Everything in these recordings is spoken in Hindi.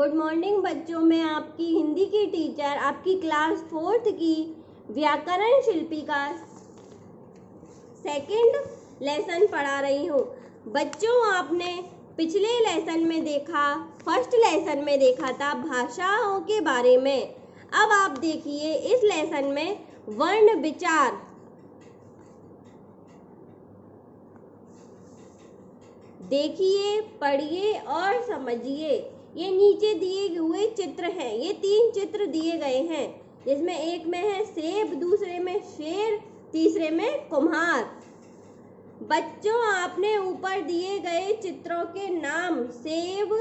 गुड मॉर्निंग बच्चों, मैं आपकी हिंदी की टीचर आपकी क्लास 4th की व्याकरण शिल्पी का सेकंड लेसन पढ़ा रही हूँ। बच्चों, आपने पिछले लेसन में देखा, फर्स्ट लेसन में देखा था भाषाओं के बारे में। अब आप देखिए इस लेसन में वर्ण विचार। देखिए, पढ़िए और समझिए। ये नीचे दिए हुए चित्र हैं। ये 3 चित्र दिए गए हैं, जिसमें एक में है सेब, दूसरे में शेर, तीसरे में कुम्हार। बच्चों, आपने ऊपर दिए गए चित्रों के नाम सेब,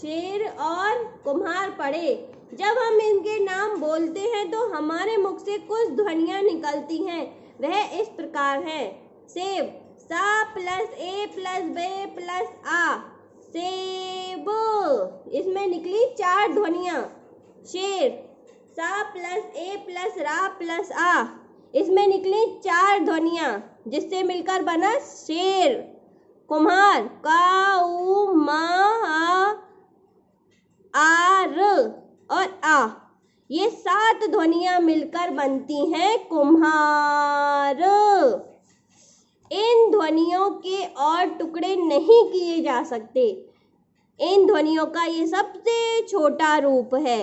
शेर और कुम्हार पढ़े। जब हम इनके नाम बोलते हैं तो हमारे मुख से कुछ ध्वनियां निकलती हैं। वह इस प्रकार है। सेब, सा प्लस ए प्लस बे प्लस आ, सेब। इसमें निकली 4 ध्वनियां। शेर, सा प्लस ए प्लस रा प्लस आ, इसमें निकली 4 ध्वनियां, जिससे मिलकर बना शेर। कुम्हार, का उ मा आ र और आ, ये 7 ध्वनियां मिलकर बनती हैं कुम्हार। इन ध्वनियों के और टुकड़े नहीं किए जा सकते। इन ध्वनियों का ये सबसे छोटा रूप है।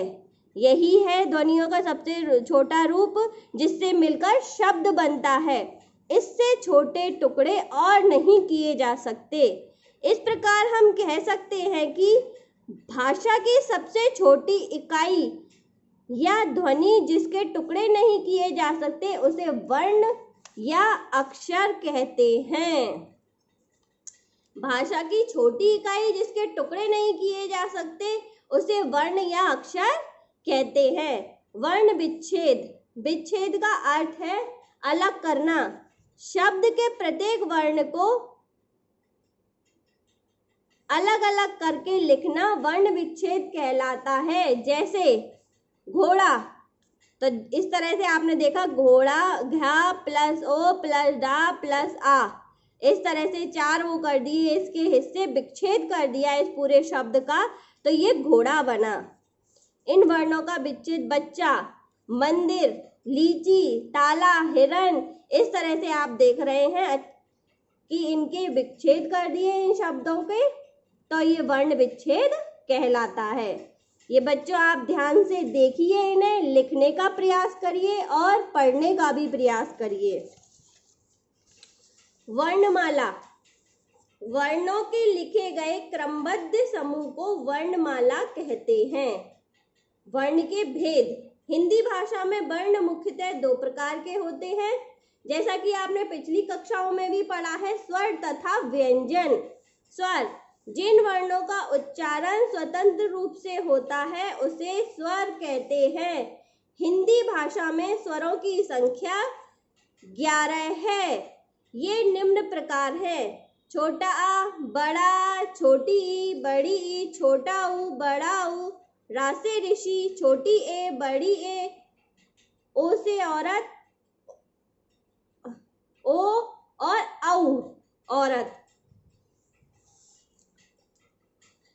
यही है ध्वनियों का सबसे छोटा रूप, जिससे मिलकर शब्द बनता है। इससे छोटे टुकड़े और नहीं किए जा सकते। इस प्रकार हम कह सकते हैं कि भाषा की सबसे छोटी इकाई या ध्वनि जिसके टुकड़े नहीं किए जा सकते, उसे वर्ण या अक्षर कहते हैं। भाषा की छोटी इकाई जिसके टुकड़े नहीं किए जा सकते, उसे वर्ण या अक्षर कहते हैं। वर्ण विच्छेद। विच्छेद का अर्थ है अलग करना। शब्द के प्रत्येक वर्ण को अलग अलग करके लिखना वर्ण विच्छेद कहलाता है। जैसे घोड़ा, तो इस तरह से आपने देखा, घोड़ा, घा प्लस ओ प्लस डा प्लस आ, इस तरह से 4 वो कर दिए, इसके हिस्से विच्छेद कर दिया इस पूरे शब्द का, तो ये घोड़ा बना। इन वर्णों का विच्छेद बच्चा, मंदिर, लीची, ताला, हिरण, इस तरह से आप देख रहे हैं कि इनके विच्छेद कर दिए इन शब्दों के, तो ये वर्ण विच्छेद कहलाता है। ये बच्चों आप ध्यान से देखिए, इन्हें लिखने का प्रयास करिए और पढ़ने का भी प्रयास करिए। वर्णमाला। वर्णों के लिखे गए क्रमबद्ध समूह को वर्णमाला कहते हैं। वर्ण के भेद। हिंदी भाषा में वर्ण मुख्यतः 2 प्रकार के होते हैं, जैसा कि आपने पिछली कक्षाओं में भी पढ़ा है, स्वर तथा व्यंजन। स्वर, जिन वर्णों का उच्चारण स्वतंत्र रूप से होता है उसे स्वर कहते हैं। हिंदी भाषा में स्वरों की संख्या 11 है। ये निम्न प्रकार है: छोटा आ, बड़ा, छोटी ई, बड़ी ई, छोटा ऊ, बड़ा ऊ, रा से ऋषि, छोटी ए, बड़ी ए, ओ से औरत, ओ और औ औरत।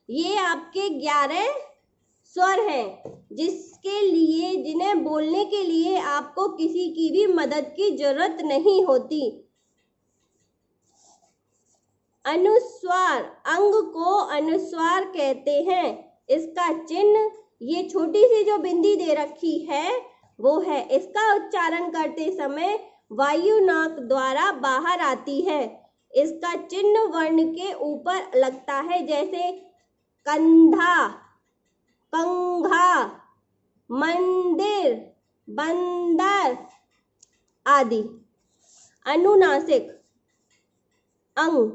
ये आपके 11 स्वर हैं, जिन्हें बोलने के लिए आपको किसी की भी मदद की जरूरत नहीं होती। अनुस्वार। अंग को अनुस्वार कहते हैं। इसका चिन्ह, ये छोटी सी जो बिंदी दे रखी है वो है। इसका उच्चारण करते समय वायु नाक द्वारा बाहर आती है। इसका चिन्ह वर्ण के ऊपर लगता है, जैसे कंधा, कंघा, मंदिर, बंदर आदि। अनुनासिक। अंग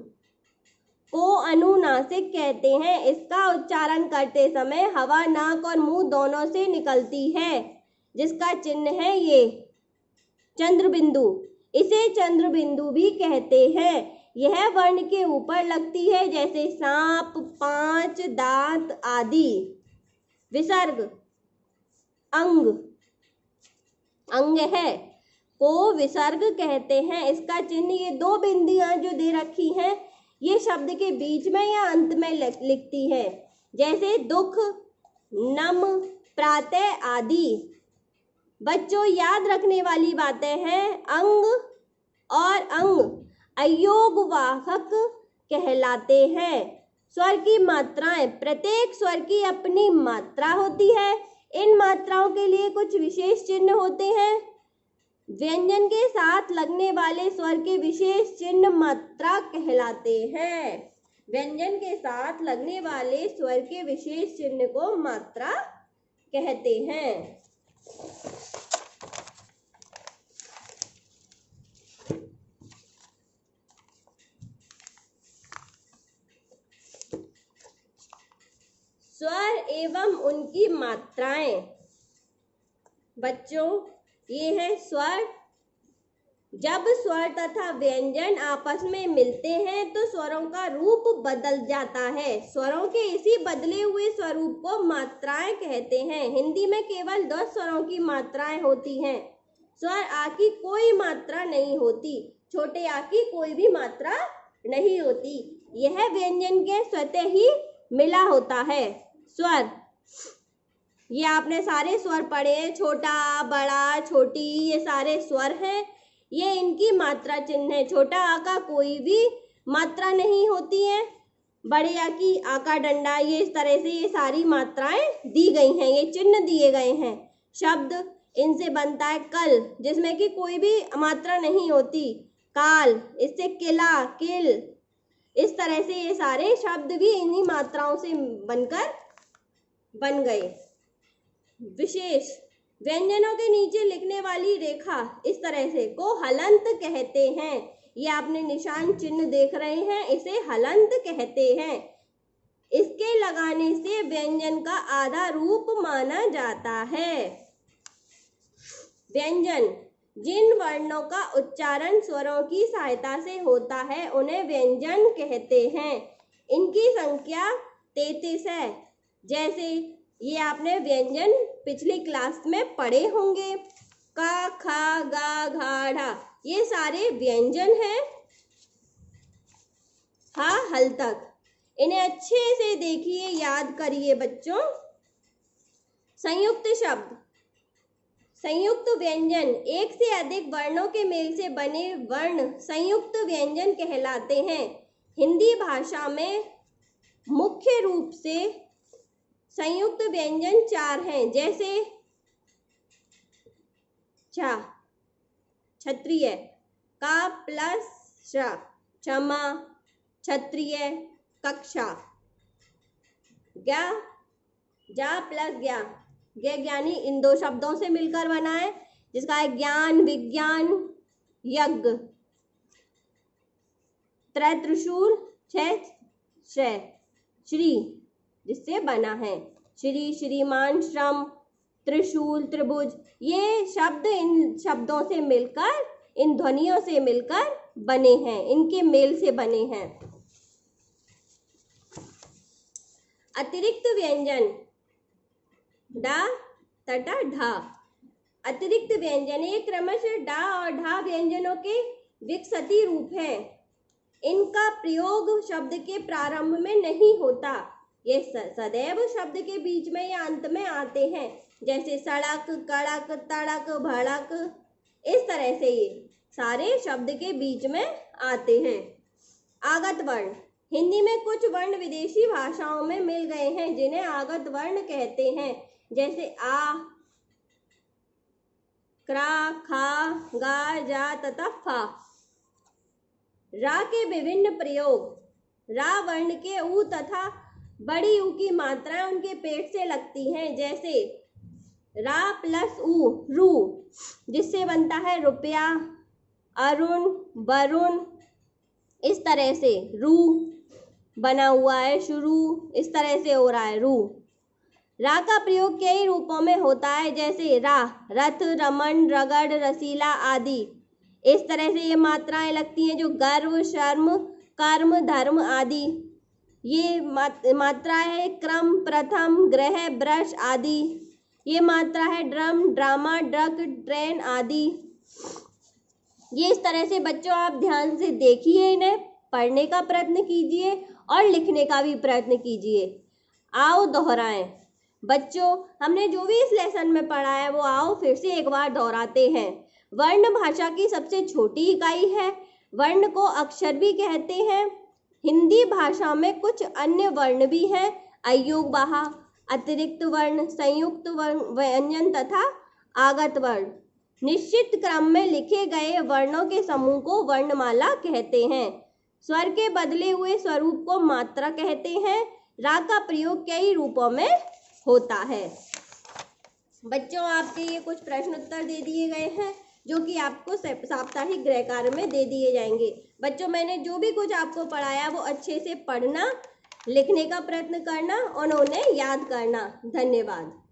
को अनुनासिक कहते हैं। इसका उच्चारण करते समय हवा नाक और मुंह दोनों से निकलती है, जिसका चिन्ह है ये चंद्रबिंदु। इसे चंद्रबिंदु भी कहते हैं। यह वर्ण के ऊपर लगती है, जैसे सांप, 5 दांत आदि। विसर्ग। अंग, अंग है, को विसर्ग कहते हैं। इसका चिन्ह, ये 2 बिंदियां जो दे रखी हैं, ये शब्द के बीच में या अंत में लिखती है, जैसे दुख, नम, प्रातः आदि। बच्चों याद रखने वाली बातें हैं, अंग और अंग अयोगवाहक कहलाते हैं। स्वर की मात्राएं, प्रत्येक स्वर की अपनी मात्रा होती है। इन मात्राओं के लिए कुछ विशेष चिन्ह होते हैं। व्यंजन के साथ लगने वाले स्वर के विशेष चिन्ह मात्रा कहलाते हैं। व्यंजन के साथ लगने वाले स्वर के विशेष चिन्ह को मात्रा कहते हैं। स्वर एवं उनकी मात्राएं। बच्चों ये है स्वर। जब स्वर तथा व्यंजन आपस में मिलते हैं तो स्वरों का रूप बदल जाता है। स्वरों के इसी बदले हुए स्वरूप को मात्राएं कहते हैं। हिंदी में केवल 10 स्वरों की मात्राएं होती हैं। स्वर आ की कोई मात्रा नहीं होती, छोटे आ की कोई भी मात्रा नहीं होती। यह व्यंजन के स्वतः ही मिला होता है। स्वर, ये आपने सारे स्वर पढ़े हैं, छोटा, बड़ा, छोटी, ये सारे स्वर हैं। ये इनकी मात्रा चिन्ह है। छोटा आ का कोई भी मात्रा नहीं होती है। बड़े आ की आ का डंडा, ये इस तरह से ये सारी मात्राएं दी गई हैं, ये चिन्ह दिए गए हैं। शब्द, इनसे बनता है कल, जिसमें कि कोई भी मात्रा नहीं होती। काल, इससे किला, किल, इस तरह से ये सारे शब्द भी इन्हीं मात्राओं से बनकर बन गए। विशेष, व्यंजनों के नीचे लिखने वाली रेखा इस तरह से को हलंत कहते हैं। ये आपने निशान चिन्ह देख रहे हैं, इसे हलंत कहते हैं। इसके लगाने से व्यंजन का आधा रूप माना जाता है। व्यंजन, जिन वर्णों का उच्चारण स्वरों की सहायता से होता है उन्हें व्यंजन कहते हैं। इनकी संख्या 33 है। जैसे ये आपने व्यंजन पिछली क्लास में पढ़े होंगे। का, खा, गा, घा, ढा, ये सारे व्यंजन हैं, हा हल तक। इन्हें अच्छे से देखिए, याद करिए बच्चों। संयुक्त शब्द, संयुक्त व्यंजन, एक से अधिक वर्णों के मेल से बने वर्ण संयुक्त व्यंजन कहलाते हैं। हिंदी भाषा में मुख्य रूप से संयुक्त व्यंजन 4 हैं। जैसे छ, क्षत्रिय, का प्लस श, क्षमा, क्षत्रिय, कक्षा। ज्ञा, जा प्लस ज्ञा, ज्ञ ज्ञानी, इन 2 शब्दों से मिलकर बना है, जिसका है ज्ञान, विज्ञान, यज्ञ। त्रय, त्रिशूल, छह, श्री, जिससे बना है। श्री, श्रीमान, श्रम, त्रिशूल, त्रिभुज, ये शब्द इन शब्दों से मिलकर, इन ध्वनियों से मिलकर बने हैं, इनके मेल से बने हैं। अतिरिक्त व्यंजन, डा तथा ढा। अतिरिक्त व्यंजन ये क्रमशः डा और ढा व्यंजनों के विकसित रूप हैं। इनका प्रयोग शब्द के प्रारंभ में नहीं होता, ये सदैव शब्द के बीच में या अंत में आते हैं। जैसे सड़क, कड़क, तड़क, भड़क, इस तरह से ये सारे शब्द के बीच में आते हैं। आगत वर्ण, हिंदी में कुछ वर्ण विदेशी भाषाओं में मिल गए हैं जिन्हें आगत वर्ण कहते हैं। जैसे आ, क्रा, खा, गा, जा तथा फा। रा के विभिन्न प्रयोग, रा वर्ण के ऊ तथा बड़ी ऊ की मात्राएं उनके पेट से लगती हैं। जैसे रा प्लस ऊ, रू, जिससे बनता है रुपया, अरुण, वरुण, इस तरह से रू बना हुआ है। शुरू, इस तरह से हो रहा है रू। रा का प्रयोग कई रूपों में होता है, जैसे रा, रथ, रमन, रगड़, रसीला आदि। इस तरह से ये मात्राएं लगती हैं जो गर्व, शर्म, कर्म, धर्म आदि। ये मात्रा है क्रम, प्रथम, ग्रह, ब्रश आदि। ये मात्रा है ड्रम, ड्रामा, ड्रग, ट्रेन आदि। ये इस तरह से बच्चों आप ध्यान से देखिए, इन्हें पढ़ने का प्रयत्न कीजिए और लिखने का भी प्रयत्न कीजिए। आओ दोहराएं। बच्चों, हमने जो भी इस लेसन में पढ़ा है वो आओ फिर से एक बार दोहराते हैं। वर्ण भाषा की सबसे छोटी इकाई है। वर्ण को अक्षर भी कहते हैं। हिंदी भाषा में कुछ अन्य वर्ण भी हैं, अयोगवाह, अतिरिक्त वर्ण, संयुक्त वर्ण, व्यंजन तथा आगत वर्ण। निश्चित क्रम में लिखे गए वर्णों के समूह को वर्णमाला कहते हैं। स्वर के बदले हुए स्वरूप को मात्रा कहते हैं। रा का प्रयोग कई रूपों में होता है। बच्चों, आपके ये कुछ प्रश्न उत्तर दे दिए गए हैं जो कि आपको साप्ताहिक गृह कार्य में दे दिए जाएंगे। बच्चों, मैंने जो भी कुछ आपको पढ़ाया वो अच्छे से पढ़ना, लिखने का प्रयत्न करना और उन्हें याद करना। धन्यवाद।